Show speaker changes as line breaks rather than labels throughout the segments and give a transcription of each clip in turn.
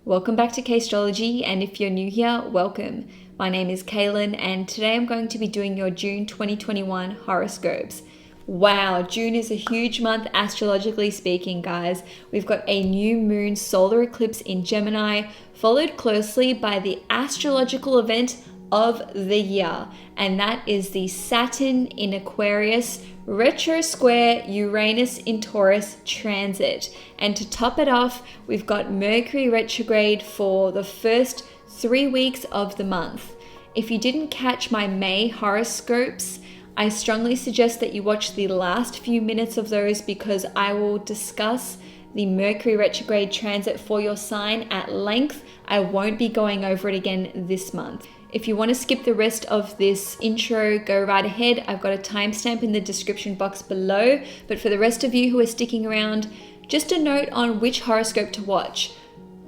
Welcome back to CAISTROLOGY, and if you're new here, welcome. My name is Cailin, and today I'm going to be doing your June 2021 horoscopes. Wow, June is a huge month astrologically speaking, guys. We've got a new moon solar eclipse in Gemini, followed closely by the astrological event of the year, and that is the Saturn in Aquarius retro square Uranus in Taurus transit. And to top it off, we've got Mercury retrograde for the first 3 weeks of the month. If you didn't catch my May horoscopes, I strongly suggest that you watch the last few minutes of those, because I will discuss the Mercury retrograde transit for your sign at length. I won't be going over it again this month. If you want to skip the rest of this intro, go right ahead. I've got a timestamp in the description box below. But for the rest of you who are sticking around, just a note on which horoscope to watch.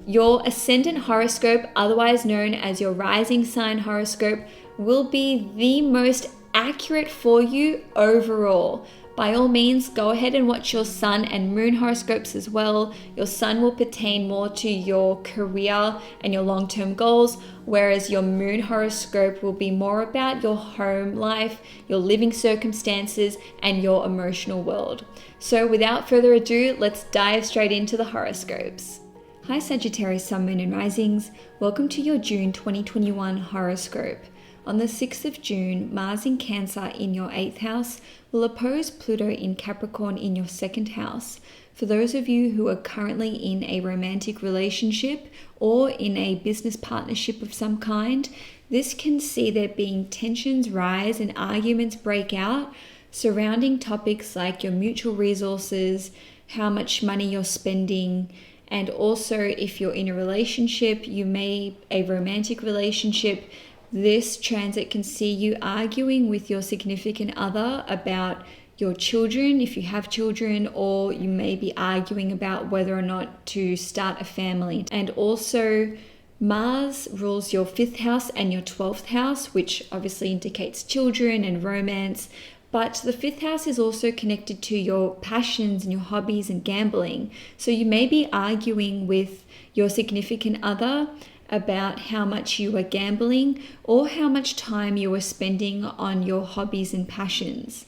Your ascendant horoscope, otherwise known as your rising sign horoscope, will be the most accurate for you overall. By all means, go ahead and watch your sun and moon horoscopes as well. Your sun will pertain more to your career and your long-term goals, whereas your moon horoscope will be more about your home life, your living circumstances, and your emotional world. So without further ado, let's dive straight into the horoscopes. Hi Sagittarius Sun, Moon and Risings. Welcome to your June 2021 horoscope. On the 6th of June, Mars in Cancer in your 8th house will oppose Pluto in Capricorn in your 2nd house. For those of you who are currently in a romantic relationship or in a business partnership of some kind, this can see there being tensions rise and arguments break out surrounding topics like your mutual resources, how much money you're spending, and also if you're in a relationship, a romantic relationship, this transit can see you arguing with your significant other about your children, if you have children, or you may be arguing about whether or not to start a family. And also, Mars rules your 5th house and your 12th house, which obviously indicates children and romance. But the 5th house is also connected to your passions and your hobbies and gambling. So you may be arguing with your significant other about how much you are gambling or how much time you are spending on your hobbies and passions.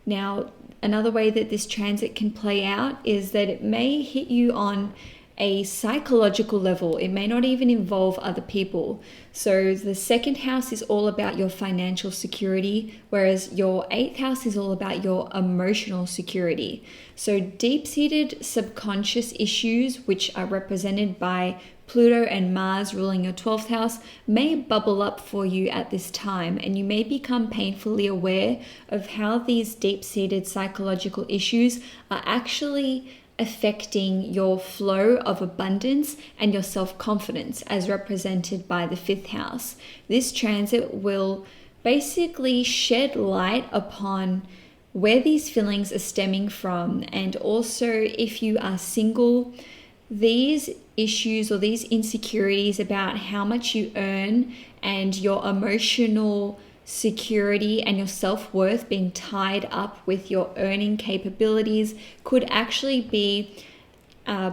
Now, another way that this transit can play out is that it may hit you on a psychological level. It may not even involve other people. So the 2nd house is all about your financial security, whereas your 8th house is all about your emotional security. So deep-seated subconscious issues, which are represented by Pluto and Mars ruling your 12th house, may bubble up for you at this time, and you may become painfully aware of how these deep-seated psychological issues are actually affecting your flow of abundance and your self-confidence as represented by the 5th house. This transit will basically shed light upon where these feelings are stemming from, and also if you are single, these issues or these insecurities about how much you earn and your emotional security and your self-worth being tied up with your earning capabilities could actually be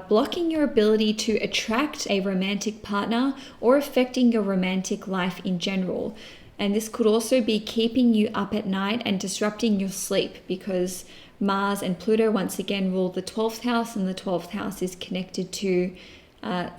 blocking your ability to attract a romantic partner or affecting your romantic life in general. And this could also be keeping you up at night and disrupting your sleep, because Mars and Pluto once again rule the 12th house, and the 12th house is connected to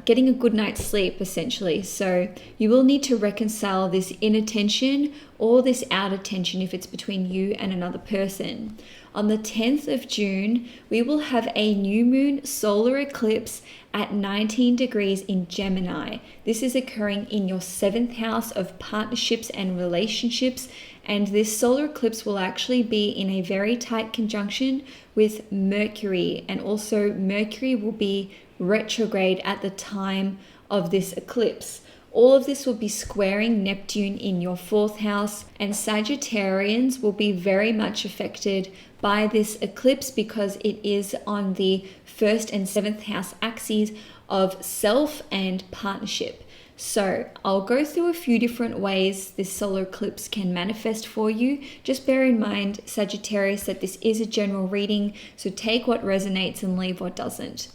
getting a good night's sleep, essentially. So you will need to reconcile this inner tension or this outer tension if it's between you and another person. On the 10th of June, we will have a new moon solar eclipse at 19 degrees in Gemini. This is occurring in your 7th house of partnerships and relationships, and this solar eclipse will actually be in a very tight conjunction with Mercury, and also Mercury will be retrograde at the time of this eclipse. All of this will be squaring Neptune in your 4th house, and Sagittarians will be very much affected by this eclipse because it is on the 1st and 7th house axes of self and partnership. So I'll go through a few different ways this solar eclipse can manifest for you. Just bear in mind, Sagittarius, that this is a general reading, so take what resonates and leave what doesn't.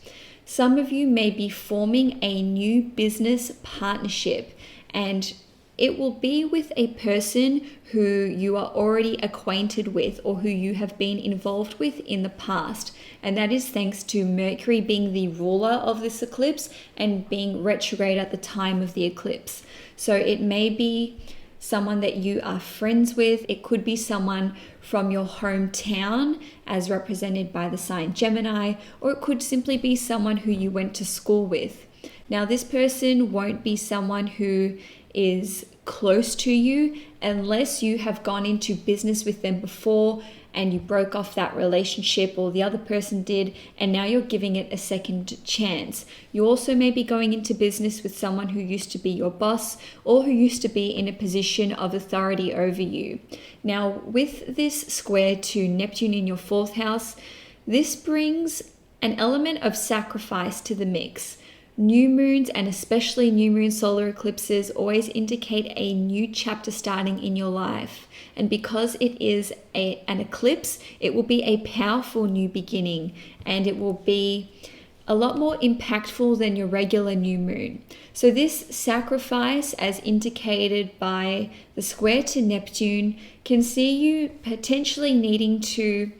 Some of you may be forming a new business partnership, and it will be with a person who you are already acquainted with or who you have been involved with in the past. And that is thanks to Mercury being the ruler of this eclipse and being retrograde at the time of the eclipse. So it may be someone that you are friends with. It could be someone from your hometown as represented by the sign Gemini, or it could simply be someone who you went to school with. Now, this person won't be someone who is close to you unless you have gone into business with them before and you broke off that relationship, or the other person did, and now you're giving it a second chance. You also may be going into business with someone who used to be your boss or who used to be in a position of authority over you. Now, with this square to Neptune in your 4th house, this brings an element of sacrifice to the mix. New moons, and especially new moon solar eclipses, always indicate a new chapter starting in your life. And because it is an eclipse, it will be a powerful new beginning, and it will be a lot more impactful than your regular new moon. So this sacrifice, as indicated by the square to Neptune, can see you potentially needing to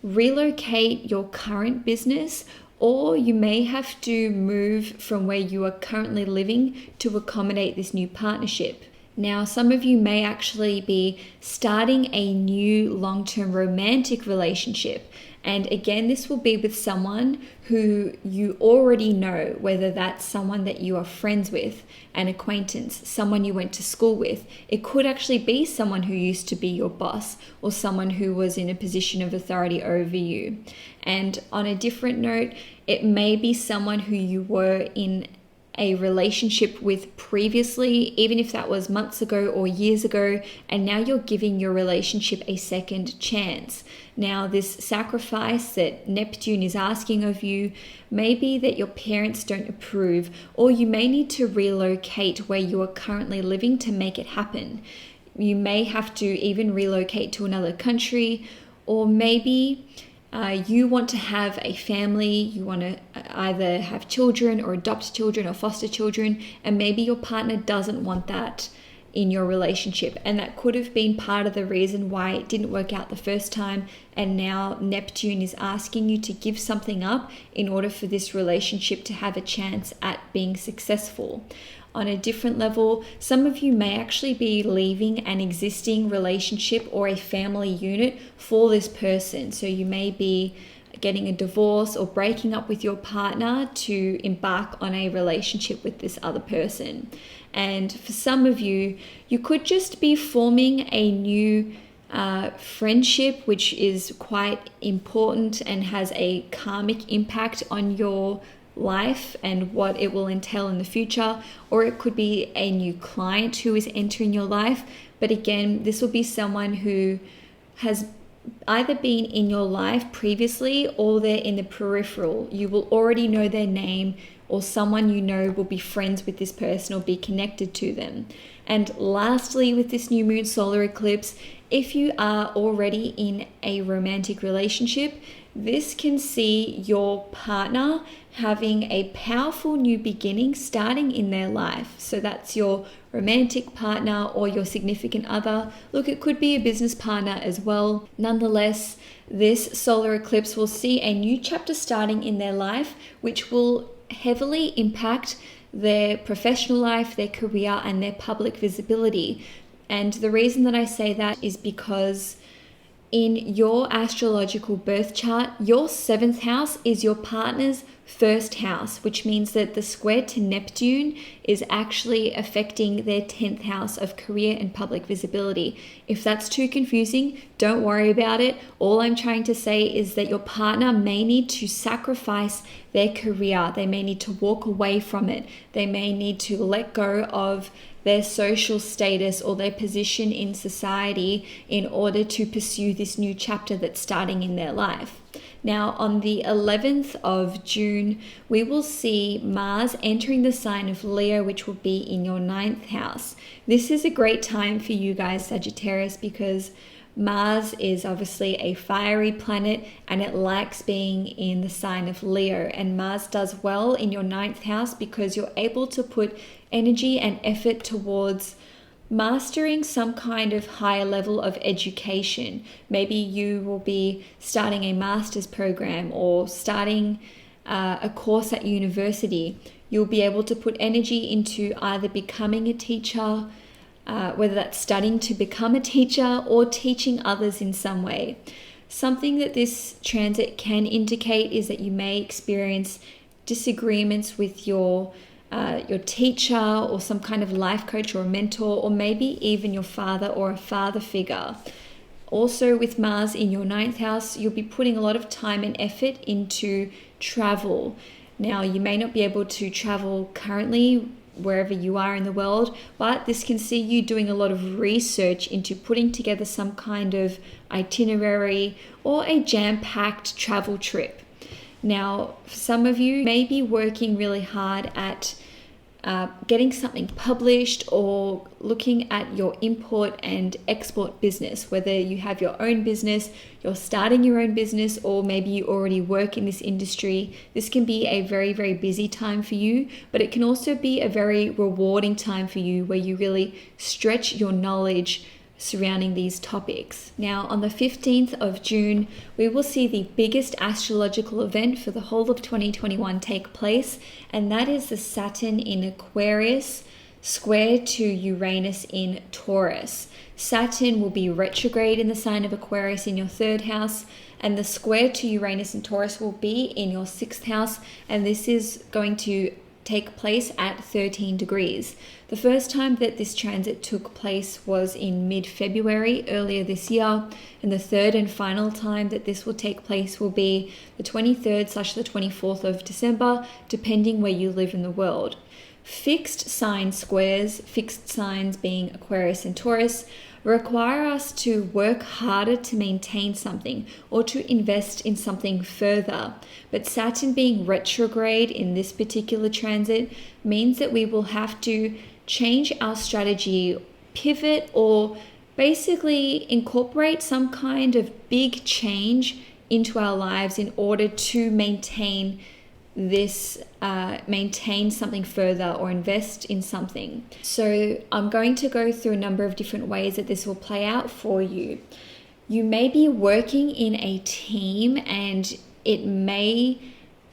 relocate your current business, or you may have to move from where you are currently living to accommodate this new partnership. Now, some of you may actually be starting a new long-term romantic relationship. And again, this will be with someone who you already know, whether that's someone that you are friends with, an acquaintance, someone you went to school with. It could actually be someone who used to be your boss, or someone who was in a position of authority over you. And on a different note, it may be someone who you were in a relationship with previously, even if that was months ago or years ago, and now you're giving your relationship a second chance. Now, this sacrifice that Neptune is asking of you may be that your parents don't approve, or you may need to relocate where you are currently living to make it happen. You may have to even relocate to another country, or maybe you want to have a family, you want to either have children or adopt children or foster children, and maybe your partner doesn't want that in your relationship. And that could have been part of the reason why it didn't work out the first time. And now Neptune is asking you to give something up in order for this relationship to have a chance at being successful. On a different level, some of you may actually be leaving an existing relationship or a family unit for this person. So you may be getting a divorce or breaking up with your partner to embark on a relationship with this other person. And for some of you, you could just be forming a new friendship, which is quite important and has a karmic impact on your life and what it will entail in the future. Or it could be a new client who is entering your life. But again, this will be someone who has either been in your life previously or they're in the peripheral. You will already know their name, or someone you know will be friends with this person or be connected to them. And lastly, with this new moon solar eclipse, if you are already in a romantic relationship, this can see your partner having a powerful new beginning starting in their life. So that's your romantic partner or your significant other. Look, it could be a business partner as well. Nonetheless, this solar eclipse will see a new chapter starting in their life, which will heavily impact their professional life, their career, and their public visibility. And the reason that I say that is because in your astrological birth chart, your 7th house is your partner's 1st house, which means that the square to Neptune is actually affecting their 10th house of career and public visibility. If that's too confusing, don't worry about it. All I'm trying to say is that your partner may need to sacrifice their career. They may need to walk away from it. They may need to let go of their social status or their position in society in order to pursue this new chapter that's starting in their life. Now, on the 11th of June, we will see Mars entering the sign of Leo, which will be in your 9th house. This is a great time for you guys, Sagittarius, because Mars is obviously a fiery planet and it likes being in the sign of Leo, and Mars does well in your 9th house because you're able to put energy and effort towards mastering some kind of higher level of education. Maybe you will be starting a master's program or starting a course at university. You'll be able to put energy into either becoming a teacher, whether that's studying to become a teacher or teaching others in some way. Something that this transit can indicate is that you may experience disagreements with your teacher or some kind of life coach or mentor, or maybe even your father or a father figure. Also with Mars in your 9th house, you'll be putting a lot of time and effort into travel. Now, you may not be able to travel currently wherever you are in the world, but this can see you doing a lot of research into putting together some kind of itinerary or a jam-packed travel trip. Now, for some of you may be working really hard at getting something published or looking at your import and export business, whether you have your own business, you're starting your own business, or maybe you already work in this industry. This can be a very, very busy time for you, but it can also be a very rewarding time for you where you really stretch your knowledge surrounding these topics. Now, on the 15th of June, we will see the biggest astrological event for the whole of 2021 take place, and that is the Saturn in Aquarius square to Uranus in Taurus. Saturn will be retrograde in the sign of Aquarius in your 3rd house, and the square to Uranus in Taurus will be in your 6th house, and this is going to take place at 13 degrees. The first time that this transit took place was in mid-February earlier this year, and the third and final time that this will take place will be the 23rd/the 24th of December, depending where you live in the world. Fixed sign squares, fixed signs being Aquarius and Taurus, require us to work harder to maintain something or to invest in something further. But Saturn being retrograde in this particular transit means that we will have to change our strategy, pivot, or basically incorporate some kind of big change into our lives in order to maintain something further or invest in something. So I'm going to go through a number of different ways that this will play out for you. You may be working in a team and it may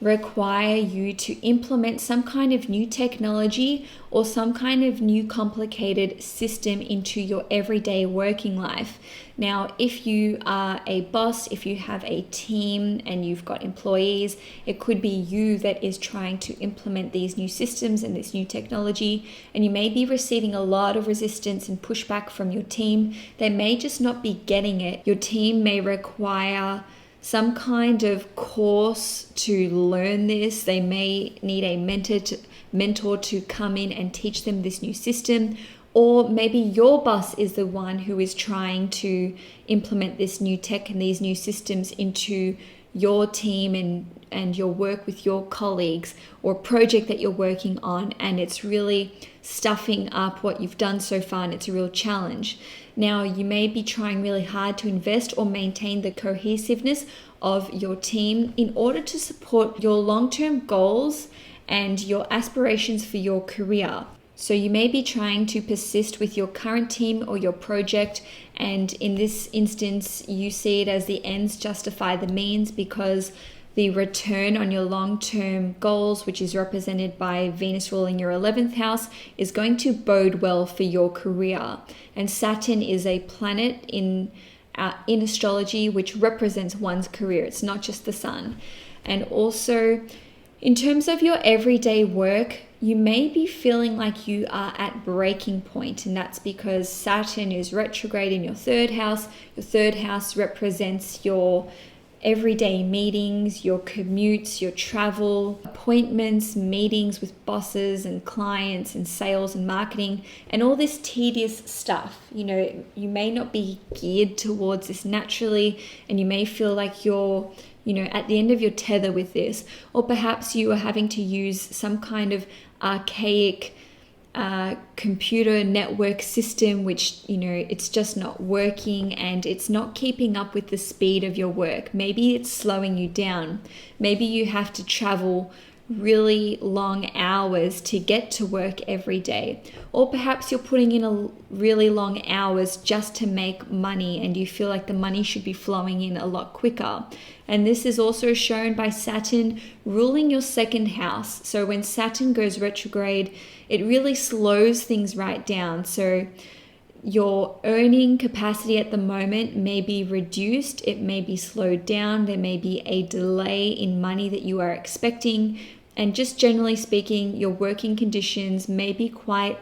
require you to implement some kind of new technology or some kind of new complicated system into your everyday working life. Now, if you are a boss, if you have a team and you've got employees, it could be you that is trying to implement these new systems and this new technology, and you may be receiving a lot of resistance and pushback from your team. They may just not be getting it. Your team may require some kind of course to learn this. They may need a mentor to come in and teach them this new system, or maybe your boss is the one who is trying to implement this new tech and these new systems into your team and your work with your colleagues, or a project that you're working on, and it's really stuffing up what you've done so far and it's a real challenge. Now, you may be trying really hard to invest or maintain the cohesiveness of your team in order to support your long-term goals and your aspirations for your career. So you may be trying to persist with your current team or your project, and in this instance, you see it as the ends justify the means, because the return on your long-term goals, which is represented by Venus ruling your 11th house, is going to bode well for your career. And Saturn is a planet in astrology which represents one's career. It's not just the sun. And also, in terms of your everyday work, you may be feeling like you are at breaking point, and that's because Saturn is retrograde in your 3rd house. Your 3rd house represents your everyday meetings, your commutes, your travel, appointments, meetings with bosses and clients and sales and marketing and all this tedious stuff. You know, you may not be geared towards this naturally, and you may feel like you're, at the end of your tether with this, or perhaps you are having to use some kind of archaic computer network system, which, it's just not working and it's not keeping up with the speed of your work. Maybe it's slowing you down. Maybe you have to travel really long hours to get to work every day. Or perhaps you're putting in a really long hours just to make money and you feel like the money should be flowing in a lot quicker. And this is also shown by Saturn ruling your second house. So when Saturn goes retrograde, it really slows things right down. So your earning capacity at the moment may be reduced, it may be slowed down, there may be a delay in money that you are expecting, and just generally speaking, your working conditions may be quite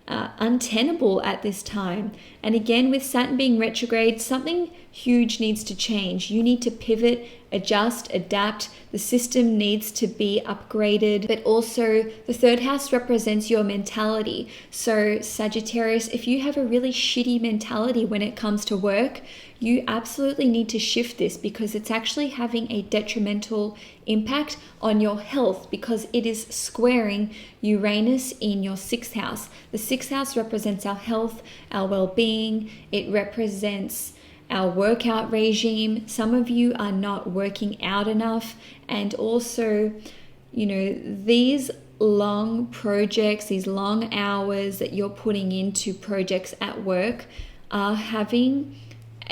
untenable at this time. And again, with Saturn being retrograde, something huge needs to change. You need to pivot, adjust, adapt. The system needs to be upgraded. But also, the third house represents your mentality. So Sagittarius, if you have a really shitty mentality when it comes to work, you absolutely need to shift this, because it's actually having a detrimental impact on your health, because it is squaring Uranus in your sixth house. The sixth house represents our health, our well-being. It represents our workout regime. Some of you are not working out enough, and also, these long projects, these long hours that you're putting into projects at work are having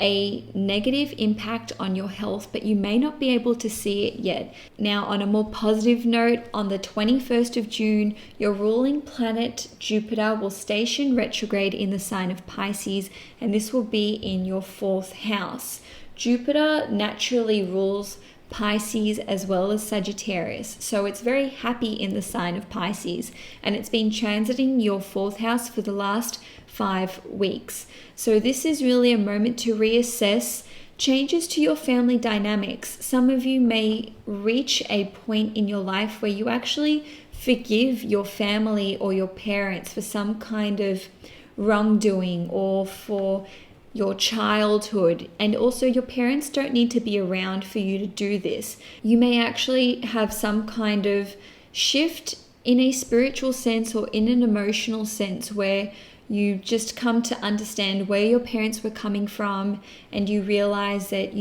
a negative impact on your health, but you may not be able to see it yet. Now, on a more positive note, on the 21st of June, your ruling planet Jupiter will station retrograde in the sign of Pisces, and this will be in your fourth house. Jupiter naturally rules Pisces as well as Sagittarius, so it's very happy in the sign of Pisces, and it's been transiting your fourth house for the last 5 weeks. So this is really a moment to reassess changes to your family dynamics. Some of you may reach a point in your life where you actually forgive your family or your parents for some kind of wrongdoing or for your childhood, and also your parents don't need to be around for you to do this. You may actually have some kind of shift in a spiritual sense or in an emotional sense where you just come to understand where your parents were coming from, and you realize that,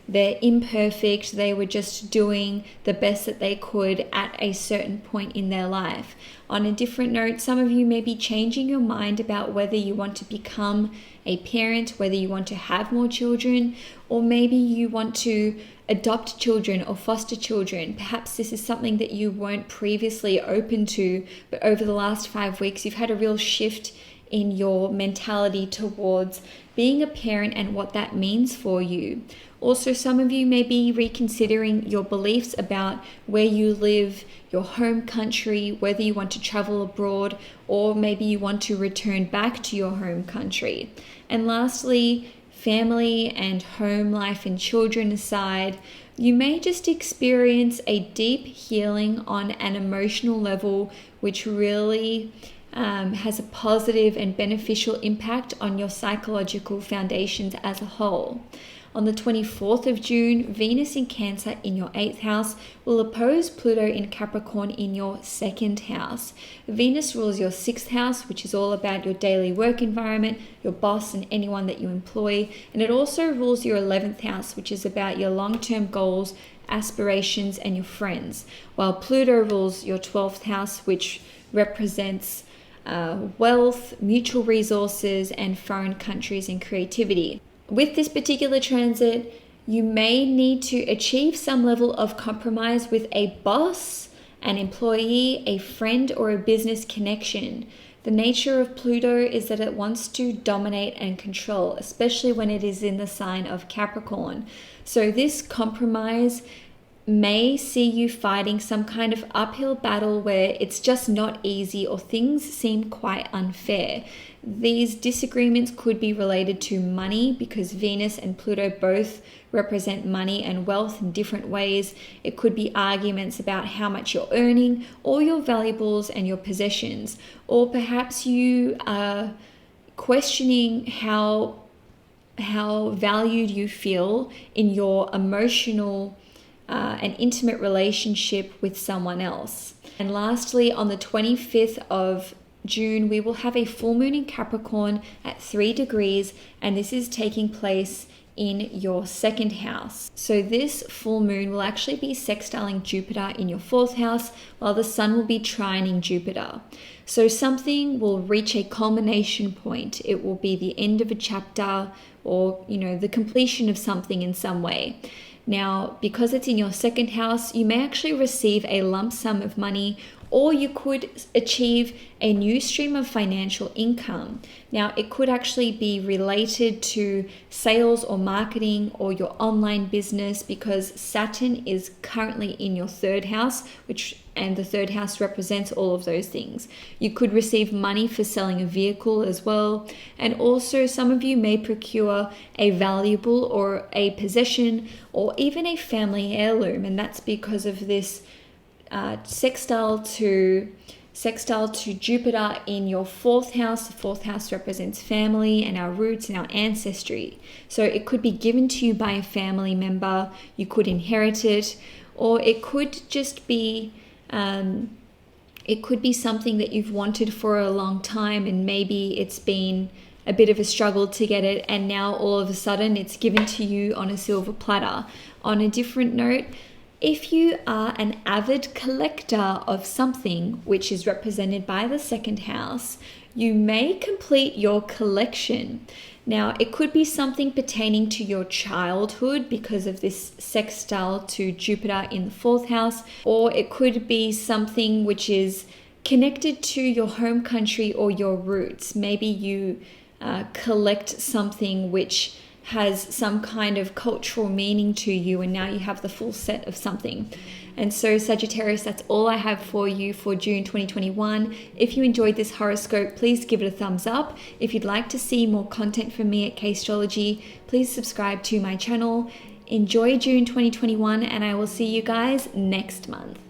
they're imperfect. They were just doing the best that they could at a certain point in their life. On a different note, some of you may be changing your mind about whether you want to become a parent, whether you want to have more children, or maybe you want to adopt children or foster children. Perhaps this is something that you weren't previously open to, but over the last 5 weeks, you've had a real shift in your mentality towards being a parent and what that means for you. Also, some of you may be reconsidering your beliefs about where you live, your home country, whether you want to travel abroad, or maybe you want to return back to your home country. And lastly, family and home life and children aside, you may just experience a deep healing on an emotional level, which really has a positive and beneficial impact on your psychological foundations as a whole. On the 24th of June, Venus in Cancer in your 8th house will oppose Pluto in Capricorn in your 2nd house. Venus rules your 6th house, which is all about your daily work environment, your boss and anyone that you employ. And it also rules your 11th house, which is about your long-term goals, aspirations, and your friends. While Pluto rules your 12th house, which represents wealth, mutual resources, and foreign countries and creativity. With this particular transit, you may need to achieve some level of compromise with a boss, an employee, a friend, or a business connection. The nature of Pluto is that it wants to dominate and control, especially when it is in the sign of Capricorn. So this compromise may see you fighting some kind of uphill battle where it's just not easy or things seem quite unfair. These disagreements could be related to money, because Venus and Pluto both represent money and wealth in different ways. It could be arguments about how much you're earning, or your valuables and your possessions. Or perhaps you are questioning how valued you feel in your emotional an intimate relationship with someone else. And lastly, on the 25th of June, we will have a full moon in Capricorn at 3 degrees, and this is taking place in your second house. So this full moon will actually be sextiling Jupiter in your fourth house, while the sun will be trining Jupiter. So something will reach a culmination point. It will be the end of a chapter, or the completion of something in some way. Now, because it's in your second house, you may actually receive a lump sum of money, or you could achieve a new stream of financial income. Now, it could actually be related to sales or marketing or your online business, because Saturn is currently in your third house, and the third house represents all of those things. You could receive money for selling a vehicle as well. And also some of you may procure a valuable or a possession or even a family heirloom. And that's because of this sextile to Jupiter in your fourth house. The fourth house represents family and our roots and our ancestry. So it could be given to you by a family member. You could inherit it, or it could just be something that you've wanted for a long time, and maybe it's been a bit of a struggle to get it, and now all of a sudden it's given to you on a silver platter. On a different note, if you are an avid collector of something, which is represented by the second house, you may complete your collection. Now, it could be something pertaining to your childhood because of this sextile to Jupiter in the fourth house, or it could be something which is connected to your home country or your roots. Maybe you collect something which has some kind of cultural meaning to you, and now you have the full set of something. And so Sagittarius, that's all I have for you for June 2021. If you enjoyed this horoscope, please give it a thumbs up. If you'd like to see more content from me at CAISTROLOGY, please subscribe to my channel. Enjoy June 2021, and I will see you guys next month.